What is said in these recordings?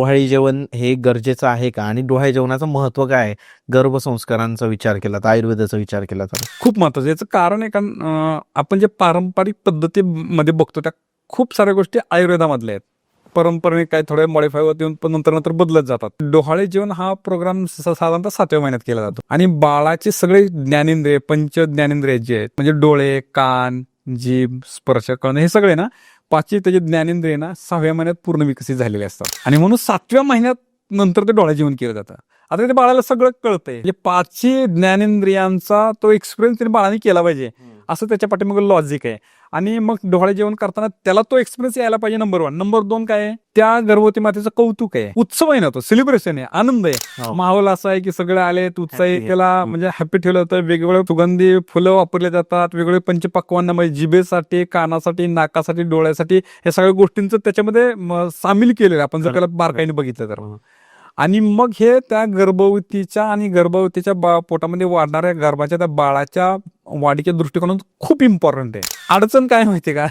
डोहाळे जेवण हे गरजेचं आहे का आणि डोहाळे जेवणाचं महत्व काय आहे गर्भसंस्कारांचा विचार केला तर आयुर्वेदाचा विचार केला तर? खूप महत्वाचं. याचं कारण आहे कारण आपण जे पारंपरिक पद्धतीमध्ये बघतो त्या खूप साऱ्या गोष्टी आयुर्वेदामधल्या आहेत. परंपरेने काय थोड्या मॉडिफाय होत येऊन पण नंतर बदलत जातात. डोहाळे जेवण हा प्रोग्राम साधारणतः 7व्या महिन्यात केला जातो आणि बाळाचे सगळे ज्ञानेंद्रिय पंच ज्ञानेंद्रिय जे आहेत म्हणजे डोळे, कान, जीभ, स्पर्श करणं हे सगळे ना पाचही त्याचे ज्ञानेंद्रिय ना 6व्या महिन्यात पूर्ण विकसित झालेले असतात आणि म्हणून 7व्या महिन्यात नंतर ते डोहाळे जेवण केलं जातं. आता ते बाळाला सगळं कळतंय म्हणजे पाचही ज्ञानेंद्रियांचा तो एक्सपिरियन्स त्याने बाळाने केला पाहिजे असं त्याच्या पाठीमागे लॉजिक आहे. आणि मग डोहाळे जेवण करताना त्याला तो एक्सपिरियन्स यायला पाहिजे. नंबर 1. नंबर 2 काय आहे त्या गर्भवती मातेचं कौतुक आहे, उत्सव आहे ना, तो सेलिब्रेशन आहे, आनंद आहे. माहोल असा आहे की सगळे आले उत्साही, त्याला म्हणजे हॅपी ठेवलं जातं. वेगवेगळे सुगंधी फुलं वापरले जातात, वेगवेगळे पंचपक्वान्न म्हणजे जिभेसाठी, कानासाठी, नाकासाठी, डोळ्यासाठी या सगळ्या गोष्टींचं त्याच्यामध्ये सामील केलेलं आपण जर त्याला बारकाईने बघितलं तर. आणि मग हे त्या गर्भवतीच्या आणि गर्भवतीच्या पोटामध्ये वाढणाऱ्या गर्भाच्या त्या बाळाच्या वाढीच्या दृष्टिकोनातून खूप इम्पॉर्टंट आहे. अडचण काय माहितीये का,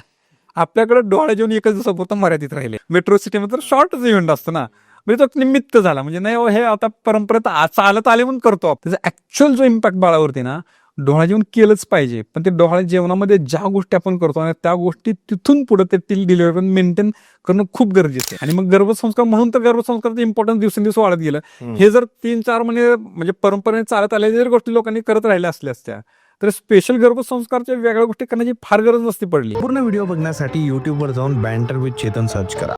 आपल्याकडे डोहाळे जेवण एकच दिवसापुरतं मर्यादित राहिले. मेट्रो सिटीमध्ये तर शॉर्टच इव्हेंट असतो ना, म्हणजे तो निमित्त झाला म्हणजे नाही हे आता परंपरेत चालत आले म्हणून करतो. त्याचा ऍक्च्युअल जो इम्पॅक्ट बाळावरती ना डोहाळे जेवण केलंच पाहिजे. पण ते डोहाळे जेवणामध्ये ज्या गोष्टी आपण करतो आणि त्या गोष्टी तिथून पुढे ते टिल डिलिव्हरी मेंटेन करणं खूप गरजेचं आहे. आणि मग गर्भसंस्कार म्हणून तर गर्भसंस्काराचं इम्पॉर्टन्स दिवसेंदिवस वाढत गेलं. हे जर 3-4 महिने म्हणजे परंपरेने चालत आलेल्या जर गोष्टी लोकांनी करत राहिल्या असल्या असत्या तर स्पेशल गर्भसंस्कारच्या वेगळ्या गोष्टी करण्याची फार गरज नसती पडली. पूर्ण व्हिडिओ बघण्यासाठी युट्यूबवर जाऊन बँटर विथ चेतन सर्च करा.